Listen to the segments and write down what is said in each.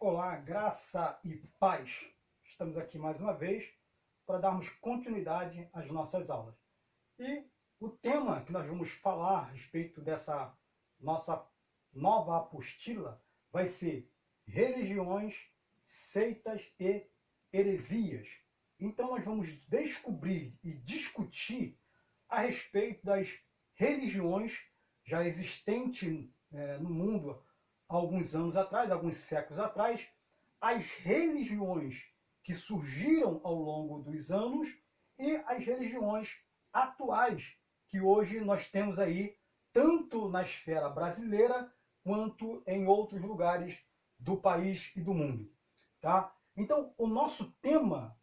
Olá, graça e paz. Estamos aqui mais uma vez para darmos continuidade às nossas aulas. E o tema que nós vamos falar a respeito dessa nossa nova apostila vai ser religiões, seitas e heresias. Então nós vamos descobrir e discutir a respeito das religiões já existentes no mundo há alguns anos atrás, alguns séculos atrás, as religiões que surgiram ao longo dos anos e as religiões atuais que hoje nós temos aí, tanto na esfera brasileira quanto em outros lugares do país e do mundo. Tá? Então, o nosso tema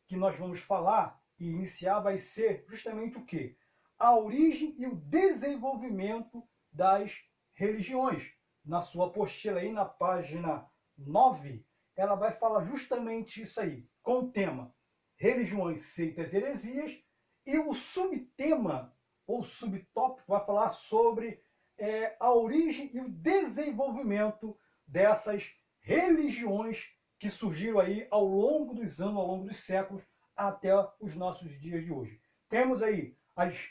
que nós vamos falar e iniciar vai ser justamente o quê? A origem e o desenvolvimento das religiões. Na sua apostila aí, na página 9, ela vai falar justamente isso aí, com o tema religiões, seitas e heresias, e o subtema, ou subtópico, vai falar sobre a origem e o desenvolvimento dessas religiões que surgiram aí ao longo dos anos, ao longo dos séculos, até os nossos dias de hoje. Temos aí as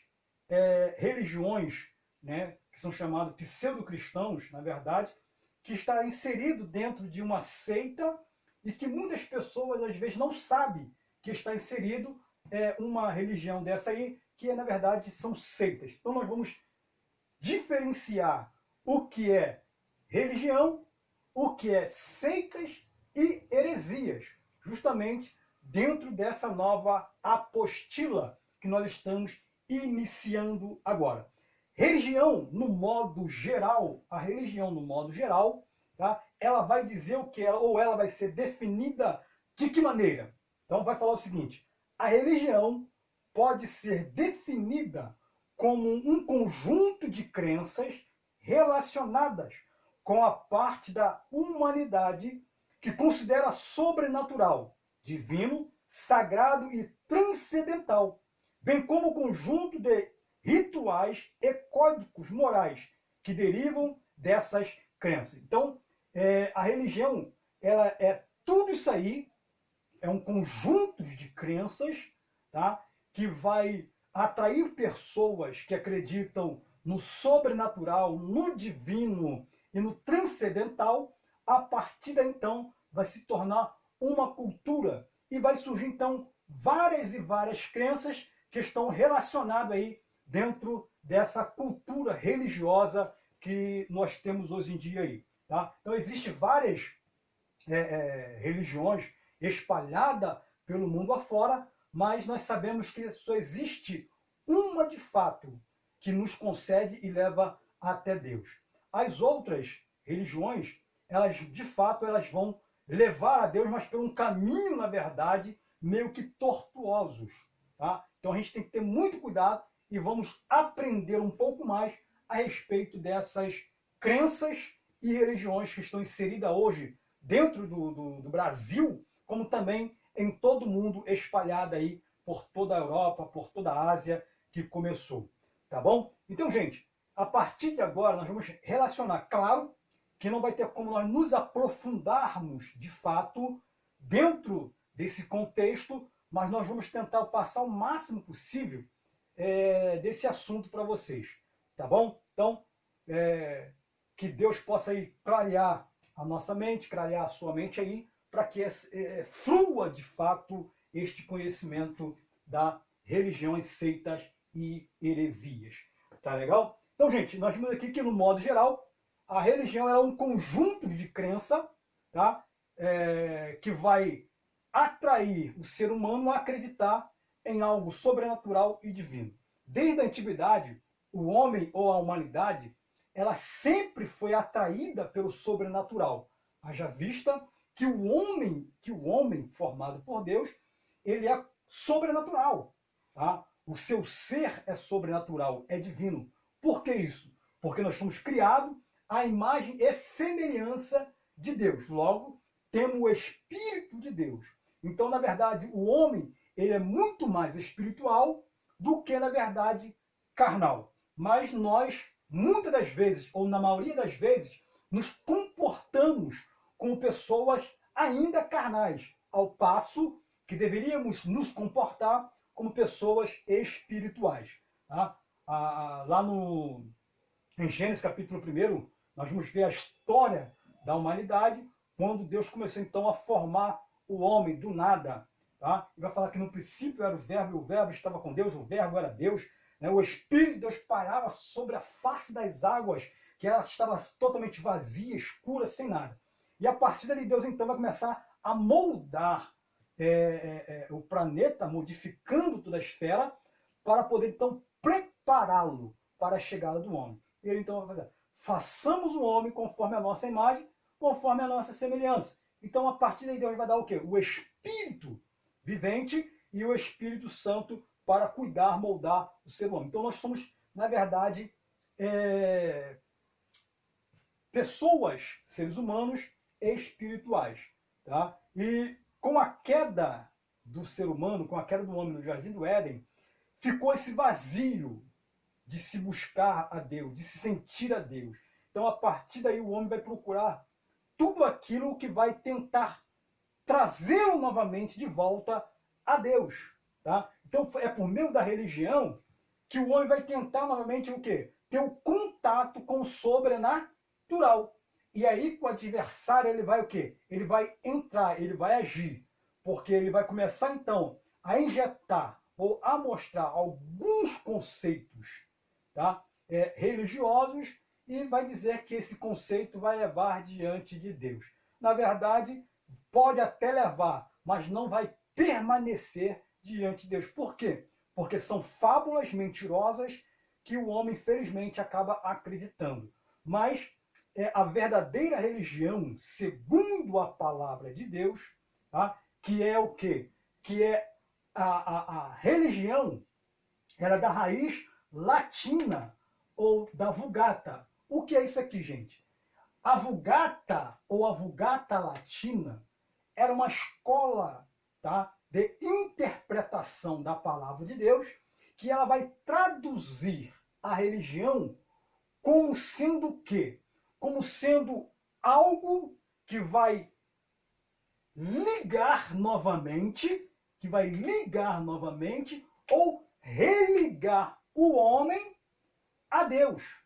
religiões, né, que são chamados pseudo-cristãos, na verdade, que está inserido dentro de uma seita e que muitas pessoas, às vezes, não sabem que está inserido uma religião dessa aí, que, na verdade, são seitas. Então, nós vamos diferenciar o que é religião, o que é seitas e heresias, justamente dentro dessa nova apostila que nós estamos iniciando agora. Religião, no modo geral, a religião no modo geral, tá? Ela vai dizer o que ela, ou ela vai ser definida de que maneira? Então vai falar o seguinte: a religião pode ser definida como um conjunto de crenças relacionadas com a parte da humanidade que considera sobrenatural, divino, sagrado e transcendental, bem como o conjunto de rituais e códigos morais que derivam dessas crenças. Então, a religião, ela é tudo isso aí, é um conjunto de crenças, tá? Que vai atrair pessoas que acreditam no sobrenatural, no divino e no transcendental. A partir daí, então, vai se tornar uma cultura e vai surgir, então, várias e várias crenças que estão relacionadas aí dentro dessa cultura religiosa que nós temos hoje em dia aí. Tá? Então, existem várias religiões espalhadas pelo mundo afora, mas nós sabemos que só existe uma de fato que nos concede e leva até Deus. As outras religiões, elas de fato elas vão levar a Deus, mas por um caminho, na verdade, meio que tortuosos. Tá? Então a gente tem que ter muito cuidado e vamos aprender um pouco mais a respeito dessas crenças e religiões que estão inseridas hoje dentro do Brasil, como também em todo o mundo, espalhada aí por toda a Europa, por toda a Ásia que começou. Tá bom? Então, gente, a partir de agora nós vamos relacionar, claro, que não vai ter como nós nos aprofundarmos de fato dentro desse contexto, mas nós vamos tentar passar o máximo possível desse assunto para vocês, tá bom? Então, que Deus possa aí clarear a nossa mente, clarear a sua mente aí, para que flua de fato este conhecimento da religiões, seitas e heresias. Tá legal? Então, gente, nós vimos aqui que no modo geral, a religião é um conjunto de crença, tá? Que vai atrair o ser humano a acreditar em algo sobrenatural e divino. Desde a antiguidade, o homem ou a humanidade, ela sempre foi atraída pelo sobrenatural. Haja vista que o homem formado por Deus, ele é sobrenatural. Tá? O seu ser é sobrenatural, é divino. Por que isso? Porque nós fomos criados à imagem e semelhança de Deus. Logo, temos o Espírito de Deus. Então, na verdade, o homem ele é muito mais espiritual do que, na verdade, carnal. Mas nós, muitas das vezes, ou na maioria das vezes, nos comportamos como pessoas ainda carnais, ao passo que deveríamos nos comportar como pessoas espirituais. Tá? Lá em Gênesis capítulo 1, nós vamos ver a história da humanidade, quando Deus começou então a formar o homem do nada. Tá? E vai falar que no princípio era o verbo, e o verbo estava com Deus, o verbo era Deus. Né? O Espírito de Deus pairava sobre a face das águas, que ela estava totalmente vazia, escura, sem nada. E a partir dali Deus então vai começar a moldar o planeta, modificando toda a esfera, para poder então prepará-lo para a chegada do homem. E ele então vai fazer: façamos o homem conforme a nossa imagem, conforme a nossa semelhança. Então, a partir daí, Deus vai dar o quê? O Espírito vivente e o Espírito Santo para cuidar, moldar o ser humano. Então, nós somos, na verdade, pessoas, seres humanos espirituais. Tá? E com a queda do ser humano, com a queda do homem no Jardim do Éden, ficou esse vazio de se buscar a Deus, de se sentir a Deus. Então, a partir daí, o homem vai procurar tudo aquilo que vai tentar trazê-lo novamente de volta a Deus. Tá? Então, é por meio da religião que o homem vai tentar novamente o quê? Ter o contato com o sobrenatural. E aí, com o adversário, ele vai o quê? Ele vai entrar, ele vai agir. Porque ele vai começar, então, a injetar ou a mostrar alguns conceitos, tá? Religiosos, e vai dizer que esse conceito vai levar diante de Deus. Na verdade, pode até levar, mas não vai permanecer diante de Deus. Por quê? Porque são fábulas mentirosas que o homem, infelizmente, acaba acreditando. Mas a verdadeira religião, segundo a palavra de Deus, tá? Que é o quê? Que é a religião, era da raiz latina ou da Vulgata. O que é isso aqui, gente? A Vulgata ou a Vulgata Latina era uma escola, tá, de interpretação da palavra de Deus, que ela vai traduzir a religião como sendo o quê? Como sendo algo que vai ligar novamente, ou religar o homem a Deus.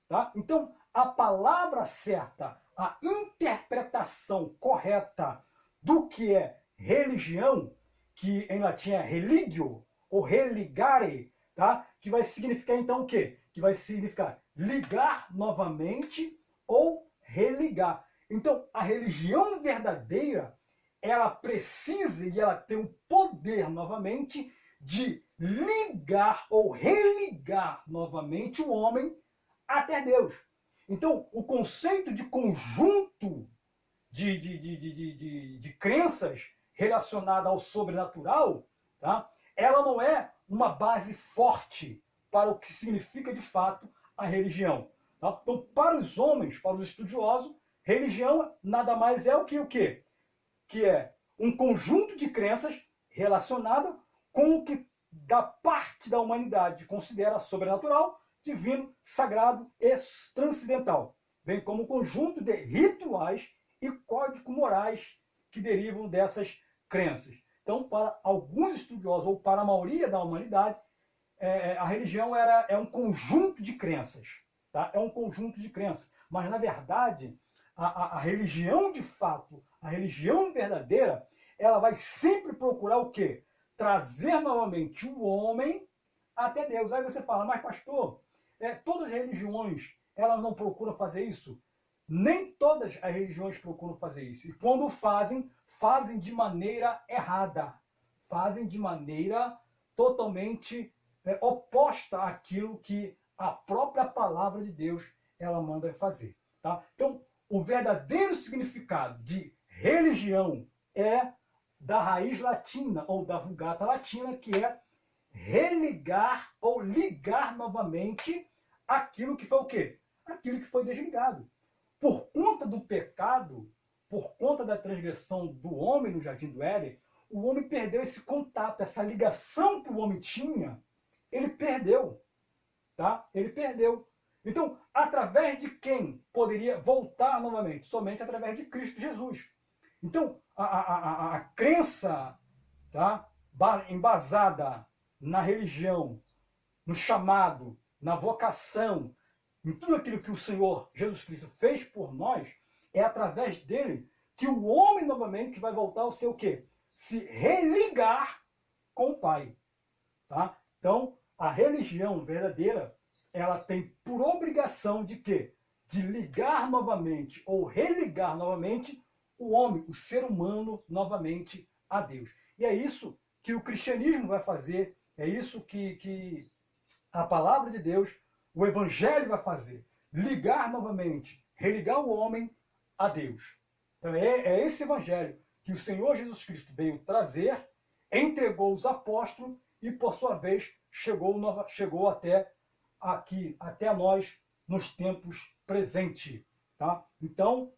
Tá? Então, a palavra certa, a interpretação correta do que é religião, que em latim é religio, ou religare, tá? Que vai significar então o quê? Que vai significar ligar novamente ou religar. Então, a religião verdadeira, ela precisa e ela tem o poder novamente de ligar ou religar novamente o homem até Deus. Então, o conceito de conjunto de crenças relacionada ao sobrenatural, tá? Ela não é uma base forte para o que significa de fato a religião. Tá? Então, para os homens, para os estudiosos, religião nada mais é o quê? Que é um conjunto de crenças relacionada com o que da parte da humanidade considera sobrenatural, divino, sagrado e transcendental, bem como um conjunto de rituais e códigos morais que derivam dessas crenças. Então, para alguns estudiosos, ou para a maioria da humanidade, a religião é um conjunto de crenças. Tá? É um conjunto de crenças. Mas, na verdade, a religião de fato, a religião verdadeira, ela vai sempre procurar o quê? Trazer novamente o homem até Deus. Aí você fala, mas pastor, todas as religiões, elas não procuram fazer isso? Nem todas as religiões procuram fazer isso. E quando fazem, fazem de maneira errada. Fazem de maneira totalmente oposta àquilo que a própria palavra de Deus ela manda fazer. Tá? Então, o verdadeiro significado de religião é da raiz latina, ou da Vulgata Latina, que é religar ou ligar novamente aquilo que foi o quê? Aquilo que foi desligado. Por conta do pecado, por conta da transgressão do homem no Jardim do Éden, o homem perdeu esse contato, essa ligação que o homem tinha, ele perdeu. Tá? Ele perdeu. Então, através de quem poderia voltar novamente? Somente através de Cristo Jesus. Então, a crença, tá, embasada na religião, no chamado, na vocação, em tudo aquilo que o Senhor Jesus Cristo fez por nós, é através dele que o homem novamente vai voltar ao seu quê? Se religar com o Pai. Tá? Então, a religião verdadeira, ela tem por obrigação de quê? De ligar novamente ou religar novamente o homem, o ser humano, novamente a Deus. E é isso que o cristianismo vai fazer, é isso que a palavra de Deus, o evangelho vai fazer. Ligar novamente, religar o homem a Deus. Então é esse evangelho que o Senhor Jesus Cristo veio trazer, entregou os apóstolos e, por sua vez, chegou até aqui, até nós, nos tempos presentes. Tá? Então,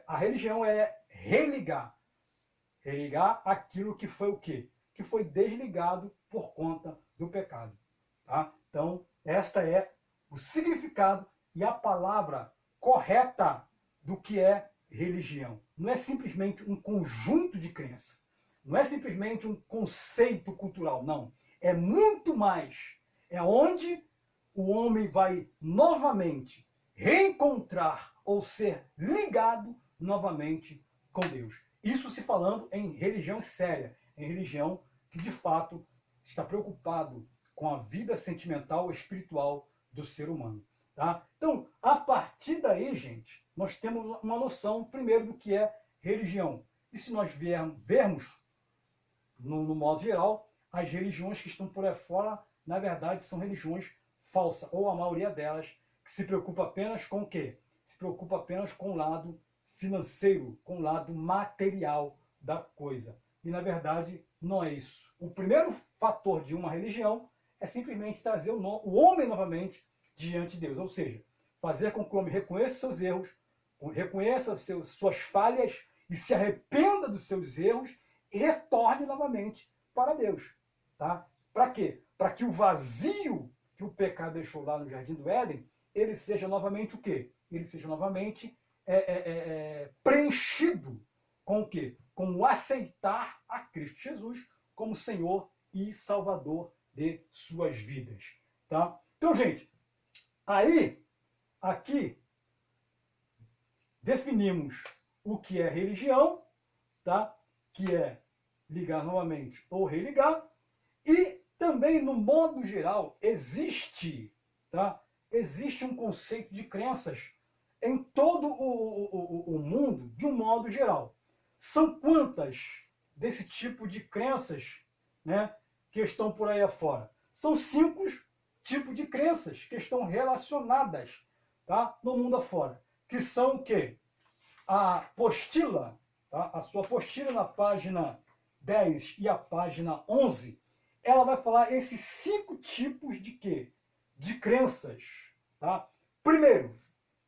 a religião é religar. Religar aquilo que foi o quê? Que foi desligado por conta do pecado. Tá? Então, esta é o significado e a palavra correta do que é religião. Não é simplesmente um conjunto de crenças. Não é simplesmente um conceito cultural, não. É muito mais. É onde o homem vai novamente reencontrar ou ser ligado novamente com Deus. Isso se falando em religião séria, em religião que de fato está preocupado com a vida sentimental e espiritual do ser humano. Tá? Então, a partir daí, gente, nós temos uma noção, primeiro, do que é religião. E se nós vermos, no modo geral, as religiões que estão por aí fora, na verdade, são religiões falsas, ou a maioria delas, que se preocupa apenas com o quê? Se preocupa apenas com o lado financeiro, com o lado material da coisa. E, na verdade, não é isso. O primeiro fator de uma religião é simplesmente trazer o homem novamente diante de Deus. Ou seja, fazer com que o homem reconheça seus erros, reconheça suas falhas e se arrependa dos seus erros e retorne novamente para Deus. Tá? Para quê? Para que o vazio que o pecado deixou lá no Jardim do Éden, ele seja novamente o quê? Ele seja novamente preenchido com o quê? Com o aceitar a Cristo Jesus como Senhor e Salvador de suas vidas. Tá? Então, gente, aí, aqui, definimos o que é religião, tá? Que é ligar novamente ou religar, e também, no modo geral, existe, tá? Existe um conceito de crenças em todo o mundo, de um modo geral. São quantas desse tipo de crenças, né, que estão por aí afora? São 5 tipos de crenças que estão relacionadas, tá, no mundo afora. Que são o quê? A apostila, tá? A sua apostila na página 10 e a página 11, ela vai falar esses 5 tipos de quê? De crenças. Tá? Primeiro,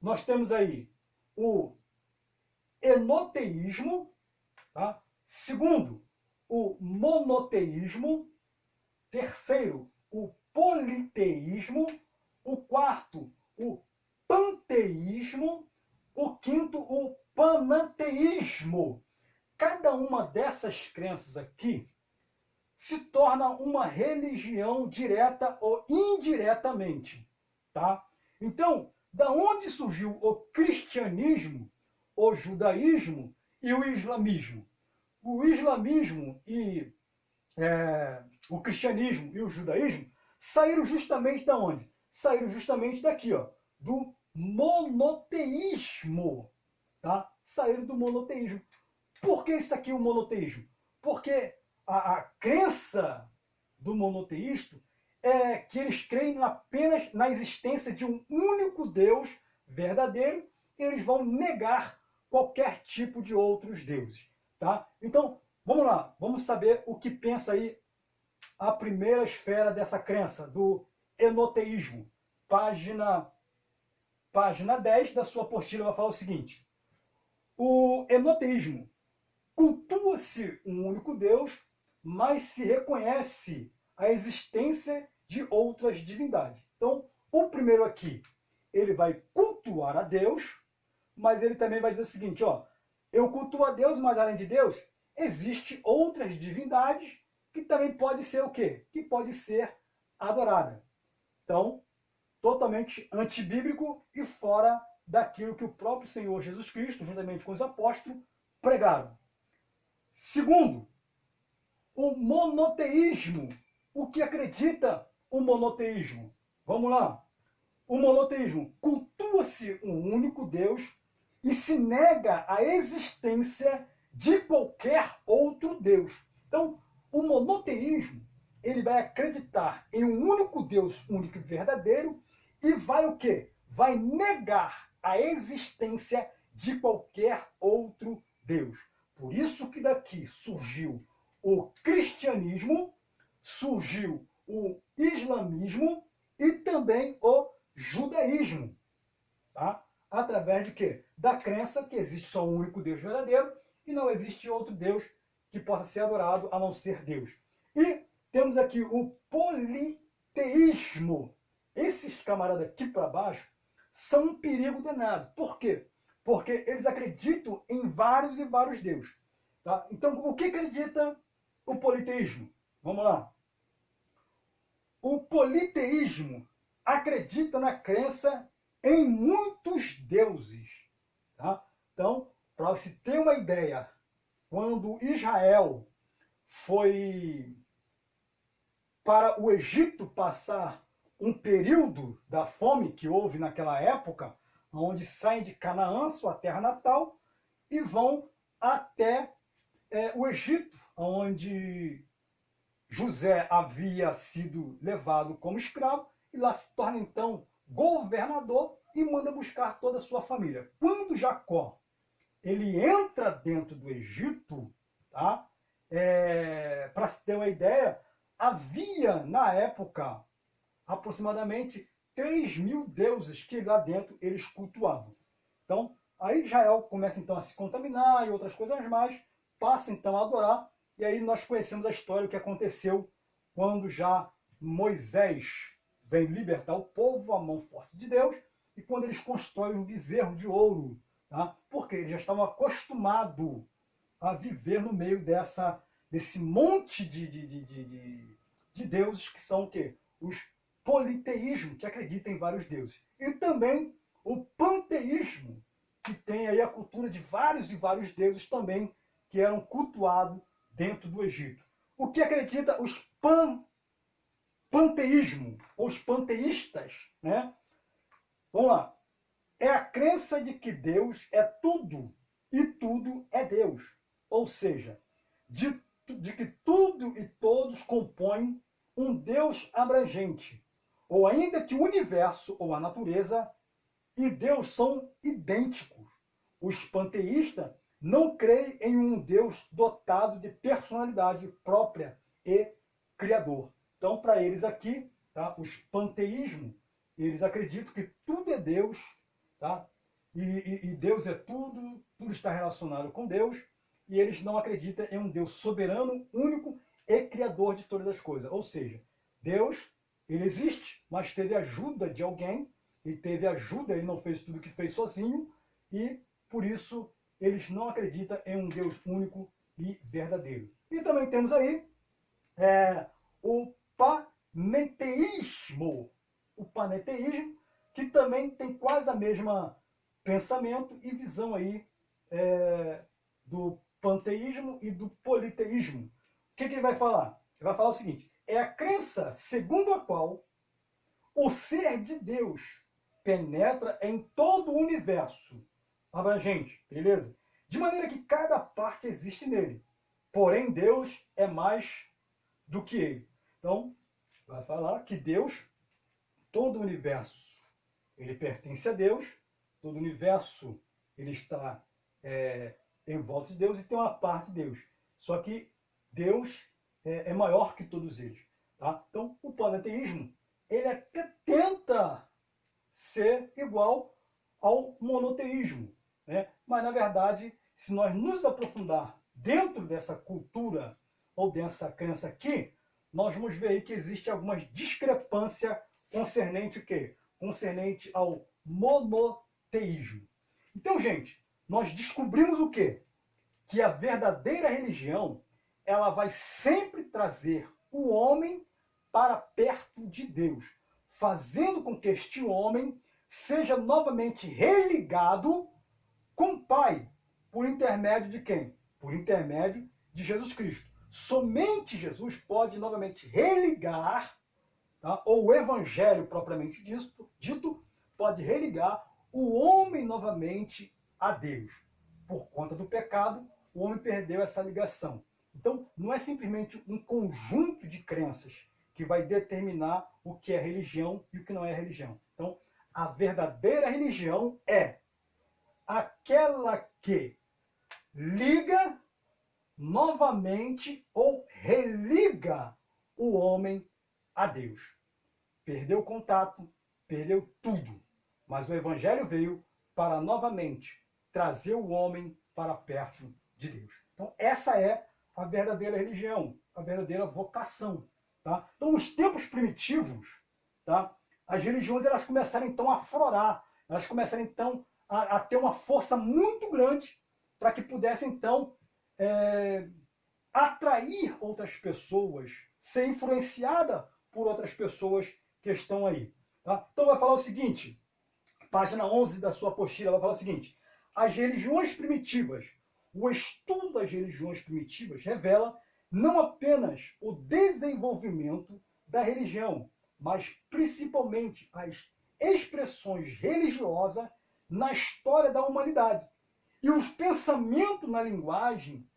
nós temos aí o enoteísmo. Tá? Segundo, o monoteísmo. Terceiro, o politeísmo. O quarto, o panteísmo. O quinto, o pananteísmo. Cada uma dessas crenças aqui se torna uma religião direta ou indiretamente. Tá? Então, da onde surgiu o cristianismo, o judaísmo e o islamismo? O islamismo e o cristianismo e o judaísmo saíram justamente da onde? Saíram justamente daqui, ó, do monoteísmo. Tá? Saíram do monoteísmo. Por que isso aqui é o monoteísmo? Porque a crença do monoteísta é que eles creem apenas na existência de um único Deus verdadeiro e eles vão negar qualquer tipo de outros deuses. Tá? Então, vamos lá, vamos saber o que pensa aí a primeira esfera dessa crença, do enoteísmo. Página 10 da sua apostila vai falar o seguinte: o enoteísmo cultua-se um único Deus, mas se reconhece a existência de outras divindades. Então, o primeiro aqui, ele vai cultuar a Deus, mas ele também vai dizer o seguinte, ó, eu cultuo a Deus, mas além de Deus, existem outras divindades que também pode ser o quê? Que pode ser adorada. Então, totalmente antibíblico e fora daquilo que o próprio Senhor Jesus Cristo, juntamente com os apóstolos, pregaram. Segundo, o monoteísmo. O que acredita o monoteísmo? Vamos lá. O monoteísmo cultua-se um único Deus e se nega a existência de qualquer outro Deus. Então, o monoteísmo, ele vai acreditar em um único Deus, único e verdadeiro, e vai o quê? Vai negar a existência de qualquer outro Deus. Por isso que daqui surgiu o cristianismo, surgiu o islamismo e também o judaísmo. Tá? Através de quê? Da crença que existe só um único Deus verdadeiro e não existe outro Deus que possa ser adorado a não ser Deus. E temos aqui o politeísmo. Esses camaradas aqui para baixo são um perigo danado. Por quê? Porque eles acreditam em vários e vários deuses. Tá? Então, o que acredita o politeísmo? Vamos lá. O politeísmo acredita na crença em muitos deuses. Tá? Então, para você ter uma ideia, quando Israel foi para o Egito passar um período da fome que houve naquela época, onde saem de Canaã, sua terra natal, e vão até o Egito, onde José havia sido levado como escravo, e lá se torna então governador e manda buscar toda a sua família. Quando Jacó ele entra dentro do Egito, tá? Para se ter uma ideia, havia na época aproximadamente 3.000 deuses que lá dentro eles cultuavam. Então, aí Israel começa então a se contaminar e outras coisas mais, passa então a adorar, e aí nós conhecemos a história, o que aconteceu quando já Moisés vem libertar o povo, a mão forte de Deus, e quando eles constroem um bezerro de ouro, tá? Porque eles já estavam acostumados a viver no meio desse monte de deuses que são o quê? Os politeísmo, que acredita em vários deuses. E também o panteísmo, que tem aí a cultura de vários e vários deuses também que eram cultuados dentro do Egito. O que acredita os panteísmo, ou os panteístas, né? Vamos lá. É a crença de que Deus é tudo e tudo é Deus. Ou seja, de que tudo e todos compõem um Deus abrangente. Ou ainda que o universo ou a natureza e Deus são idênticos. Os panteístas não creem em um Deus dotado de personalidade própria e criador. Então, para eles aqui, tá, os panteísmos, eles acreditam que tudo é Deus, tá? E Deus é tudo, tudo está relacionado com Deus, e eles não acreditam em um Deus soberano, único e criador de todas as coisas. Ou seja, Deus, ele existe, mas teve ajuda de alguém, ele teve ajuda, ele não fez tudo o que fez sozinho, e por isso eles não acreditam em um Deus único e verdadeiro. E também temos aí o paneteísmo. O paneteísmo, que também tem quase a mesma pensamento e visão aí do panteísmo e do politeísmo. O que ele vai falar? Ele vai falar o seguinte: é a crença segundo a qual o ser de Deus penetra em todo o universo abrangente, beleza? De maneira que cada parte existe nele. Porém, Deus é mais do que ele. Então, vai falar que Deus, todo o universo, ele pertence a Deus, todo o universo ele está em volta de Deus e tem uma parte de Deus. Só que Deus é maior que todos eles. Tá? Então, o paneteísmo, ele até tenta ser igual ao monoteísmo, né? Mas, na verdade, se nós nos aprofundar dentro dessa cultura ou dessa crença aqui, nós vamos ver aí que existe algumas discrepâncias concernente o quê? Concernente ao monoteísmo. Então, gente, nós descobrimos o quê? Que a verdadeira religião, ela vai sempre trazer o homem para perto de Deus, fazendo com que este homem seja novamente religado com o Pai, por intermédio de quem? Por intermédio de Jesus Cristo. Somente Jesus pode novamente religar, tá? Ou o evangelho propriamente dito, pode religar o homem novamente a Deus. Por conta do pecado, o homem perdeu essa ligação. Então, não é simplesmente um conjunto de crenças que vai determinar o que é religião e o que não é religião. Então, a verdadeira religião é aquela que liga novamente ou religa o homem a Deus. Perdeu o contato, perdeu tudo. Mas o Evangelho veio para novamente trazer o homem para perto de Deus. Então, essa é a verdadeira religião, a verdadeira vocação. Tá? Então, nos tempos primitivos, tá, as religiões elas começaram então a aflorar, elas começaram então a ter uma força muito grande para que pudessem então atrair outras pessoas, ser influenciada por outras pessoas que estão aí. Tá? Então vai falar o seguinte, página 11 da sua apostila, vai falar o seguinte: as religiões primitivas, o estudo das religiões primitivas revela não apenas o desenvolvimento da religião, mas principalmente as expressões religiosas na história da humanidade e os pensamentos na linguagem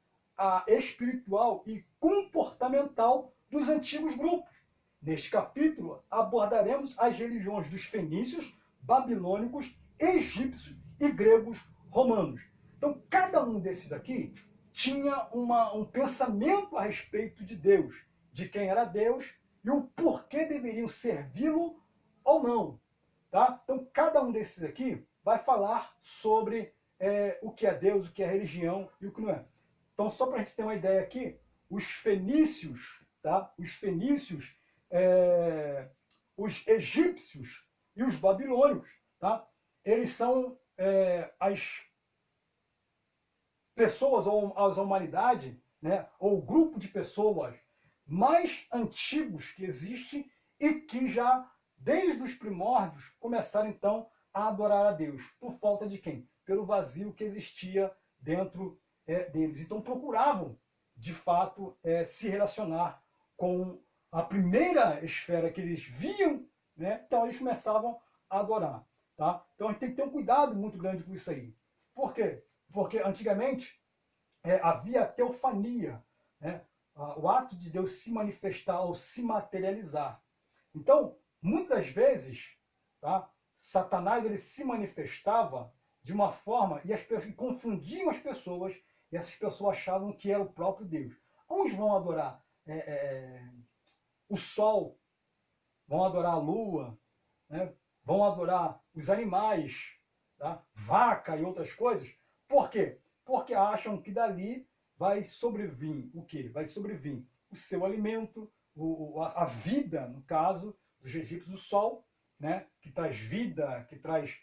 espiritual e comportamental dos antigos grupos. Neste capítulo, abordaremos as religiões dos fenícios, babilônicos, egípcios e gregos romanos. Então, cada um desses aqui tinha um pensamento a respeito de Deus, de quem era Deus e o porquê deveriam servi-lo ou não. Tá? Então, cada um desses aqui vai falar sobre o que é Deus, o que é religião e o que não é. Então, só para a gente ter uma ideia aqui, os fenícios, tá? Os fenícios, os egípcios e os babilônicos, tá? Eles são as pessoas ou a humanidade, né? Ou o grupo de pessoas mais antigos que existe e que já, desde os primórdios, começaram então a adorar a Deus. Por falta de quem? Pelo vazio que existia dentro deles. Então procuravam, de fato, se relacionar com a primeira esfera que eles viam, né? Então eles começavam a adorar. Tá? Então a gente tem que ter um cuidado muito grande com isso aí. Por quê? Porque antigamente havia a teofania, né? O ato de Deus se manifestar ou se materializar. Então, muitas vezes, tá? Satanás ele se manifestava de uma forma e as pessoas confundiam as pessoas e essas pessoas achavam que era o próprio Deus. Uns vão adorar o sol, vão adorar a lua, né? Vão adorar os animais, tá? Vaca e outras coisas. Por quê? Porque acham que dali vai sobrevir o quê? Vai sobrevir o seu alimento, a vida, no caso dos egípcios, o sol, né? Que traz vida, que traz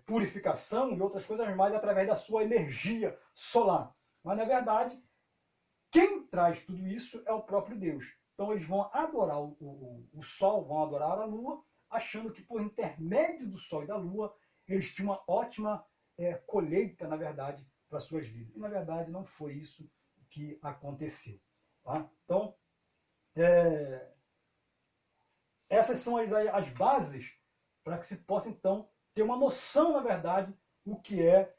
purificação e outras coisas mais através da sua energia solar. Mas, na verdade, quem traz tudo isso é o próprio Deus. Então, eles vão adorar o sol, vão adorar a lua, achando que, por intermédio do sol e da lua, eles tinham uma ótima colheita, na verdade, para suas vidas. E, na verdade, não foi isso que aconteceu. Tá? Então, essas são as bases para que se possa, então, ter uma noção, na verdade, o que é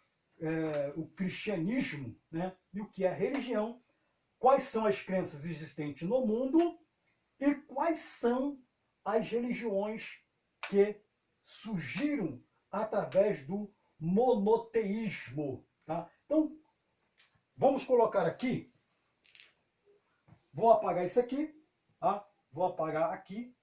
o cristianismo, né? E o que é a religião, quais são as crenças existentes no mundo e quais são as religiões que surgiram através do monoteísmo. Tá? Então, vamos colocar aqui, vou apagar isso aqui, tá? Vou apagar aqui.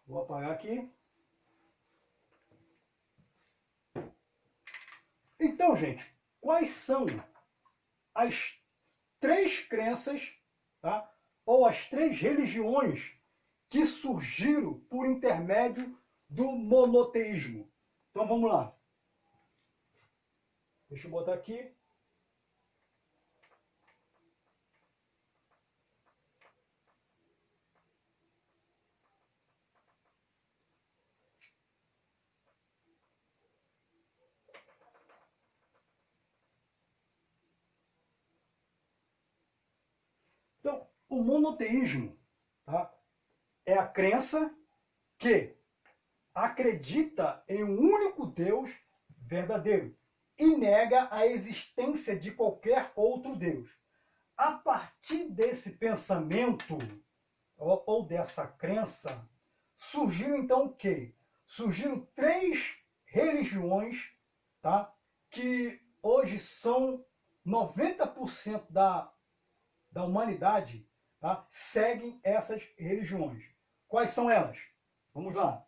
Vou apagar aqui. Então, gente, quais são as três crenças, tá? Ou as três religiões que surgiram por intermédio do monoteísmo. Então vamos lá. Deixa eu botar aqui. Então, o monoteísmo, tá, é a crença que acredita em um único Deus verdadeiro e nega a existência de qualquer outro Deus. A partir desse pensamento ou dessa crença, surgiram então o quê? Surgiram três religiões, tá, que hoje são 90% da humanidade, tá, seguem essas religiões. Quais são elas? Vamos lá.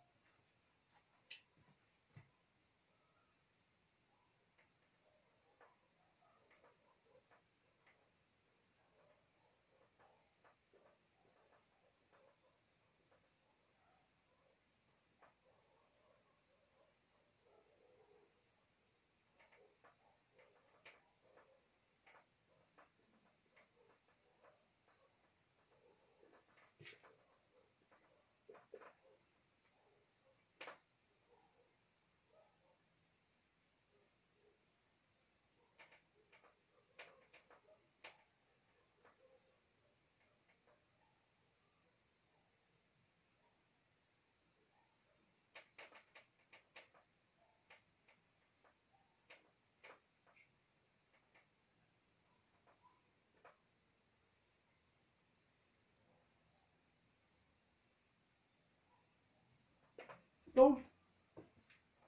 Então,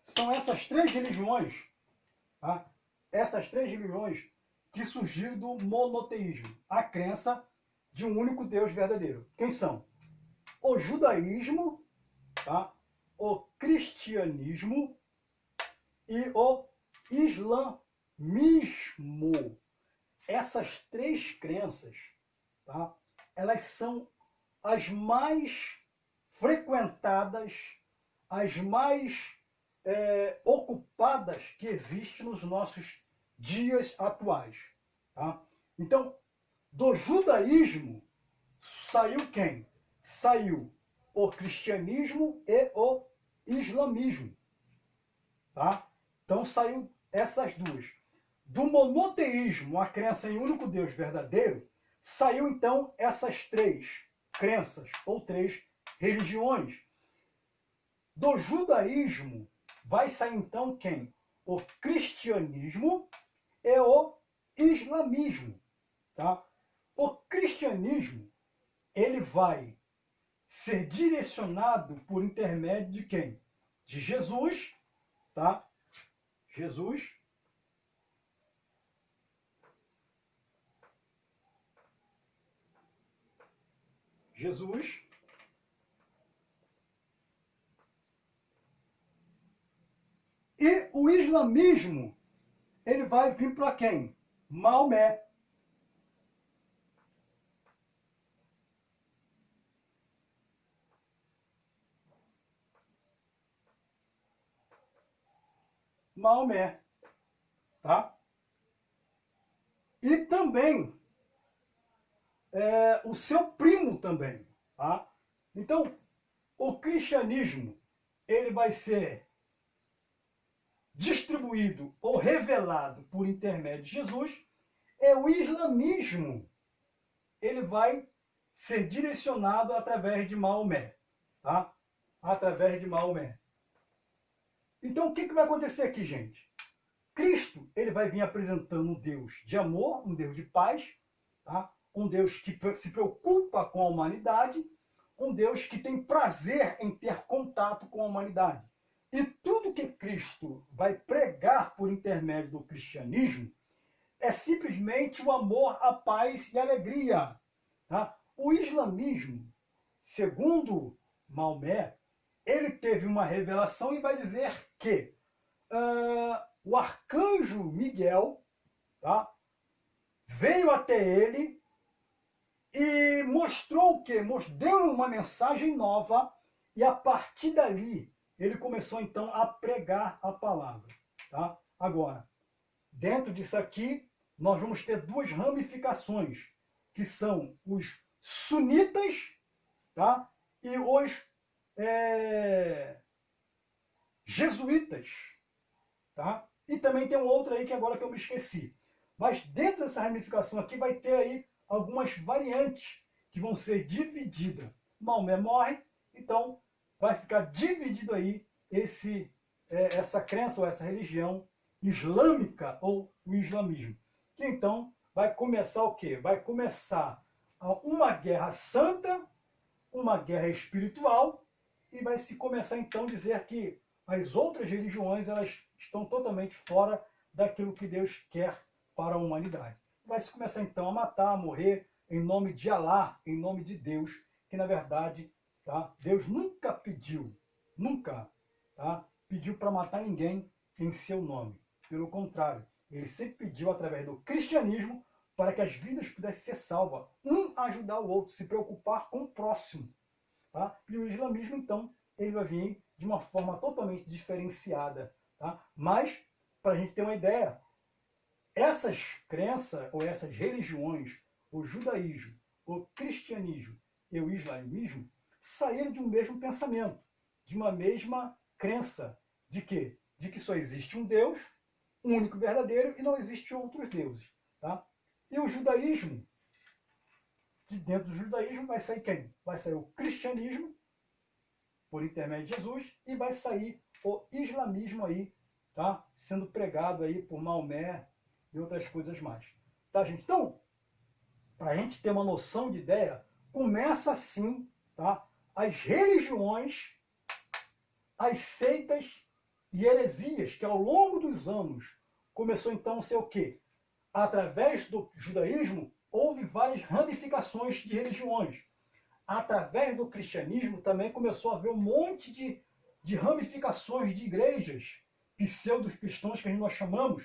são essas três religiões, tá? Essas três religiões que surgiram do monoteísmo, a crença de um único Deus verdadeiro. Quem são? O judaísmo, tá? O cristianismo e o islamismo. Essas três crenças, tá, elas são as mais frequentadas, as mais ocupadas que existem nos nossos dias atuais. Tá? Então, do judaísmo saiu quem? Saiu o cristianismo e o islamismo. Tá? Então saiu essas duas. Do monoteísmo, a crença em um único Deus verdadeiro, saiu então essas três crenças ou três religiões. Do judaísmo vai sair então quem? O cristianismo e o islamismo. Tá? O cristianismo, ele vai ser direcionado por intermédio de quem? De Jesus, tá? Jesus. Jesus. E o islamismo, ele vai vir para quem? Maomé. Maomé. Tá? E também o seu primo também. Tá? Então, o cristianismo, ele vai ser distribuído ou revelado por intermédio de Jesus, e o islamismo, ele vai ser direcionado através de Maomé. Tá? Através de Maomé. Então, o que vai acontecer aqui, gente? Cristo, ele vai vir apresentando um Deus de amor, um Deus de paz, tá? Um Deus que se preocupa com a humanidade, um Deus que tem prazer em ter contato com a humanidade. E tudo que Cristo vai pregar por intermédio do cristianismo é simplesmente o amor, a paz e a alegria. Tá? O islamismo, segundo Maomé, ele teve uma revelação e vai dizer que o arcanjo Miguel, tá, veio até ele e mostrou o quê? Deu uma mensagem nova e a partir dali ele começou então a pregar a palavra. Tá? Agora, dentro disso aqui, nós vamos ter duas ramificações, que são os sunitas, tá? E os jesuítas. Tá? E também tem um outro aí que agora que eu me esqueci. Mas dentro dessa ramificação aqui vai ter aí algumas variantes que vão ser divididas. Maomé morre, então vai ficar dividido aí essa crença ou essa religião islâmica ou o islamismo. Que então vai começar o quê? Vai começar uma guerra santa, uma guerra espiritual, e vai se começar então a dizer que as outras religiões elas estão totalmente fora daquilo que Deus quer para a humanidade. Vai se começar então a matar, a morrer em nome de Alá, em nome de Deus, que na verdade, tá, Deus nunca pediu, tá, pediu para matar ninguém em seu nome. Pelo contrário, ele sempre pediu através do cristianismo para que as vidas pudessem ser salvas, um ajudar o outro, se preocupar com o próximo. Tá? E o islamismo, então, ele vai vir de uma forma totalmente diferenciada. Tá? Mas, para a gente ter uma ideia, essas crenças ou essas religiões, o judaísmo, o cristianismo e o islamismo, saíram de um mesmo pensamento, de uma mesma crença. De quê? De que só existe um Deus, único e verdadeiro, e não existe outros deuses. Tá? E o judaísmo, de dentro do judaísmo vai sair quem? Vai sair o cristianismo, por intermédio de Jesus, e vai sair o islamismo aí, tá? Sendo pregado aí por Maomé e outras coisas mais. Tá, gente? Então, para a gente ter uma noção de ideia, começa assim, tá? As religiões, as seitas e heresias, que ao longo dos anos começou então a ser o quê? Através do judaísmo, houve várias ramificações de religiões. Através do cristianismo também começou a haver um monte de ramificações de igrejas, pseudo-cristãos que nós chamamos,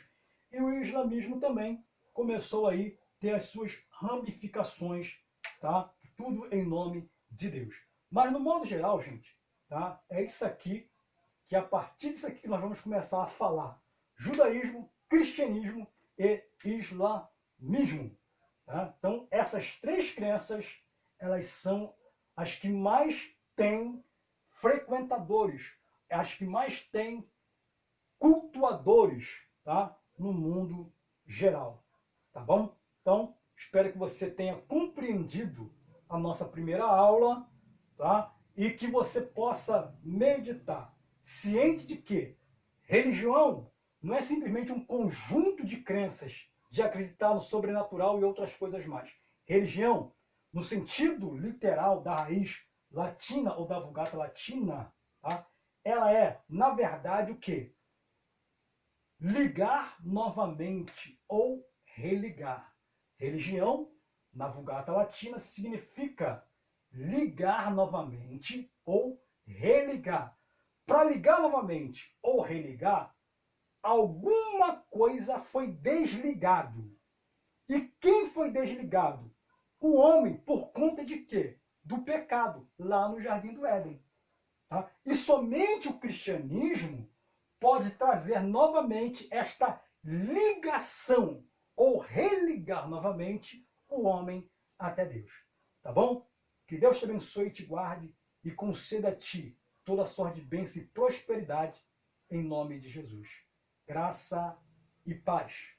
e o islamismo também começou aí a ter as suas ramificações, tá? Tudo em nome de Deus. Mas no modo geral, gente, tá? É isso aqui, que a partir disso aqui nós vamos começar a falar judaísmo, cristianismo e islamismo. Tá? Então, essas três crenças, elas são as que mais têm frequentadores, as que mais têm cultuadores, tá? No mundo geral. Tá bom? Então, espero que você tenha compreendido a nossa primeira aula, tá? E que você possa meditar, ciente de que religião não é simplesmente um conjunto de crenças, de acreditar no sobrenatural e outras coisas mais. Religião, no sentido literal da raiz latina ou da Vulgata Latina, tá? Ela é, na verdade, o quê? Ligar novamente ou religar. Religião, na Vulgata Latina, significa ligar novamente ou religar. Para ligar novamente ou religar, alguma coisa foi desligado. E quem foi desligado? O homem, por conta de quê? Do pecado, lá no Jardim do Éden. Tá? E somente o cristianismo pode trazer novamente esta ligação, ou religar novamente o homem até Deus. Tá bom? Que Deus te abençoe e te guarde e conceda a ti toda sorte de bênção e prosperidade em nome de Jesus. Graça e paz.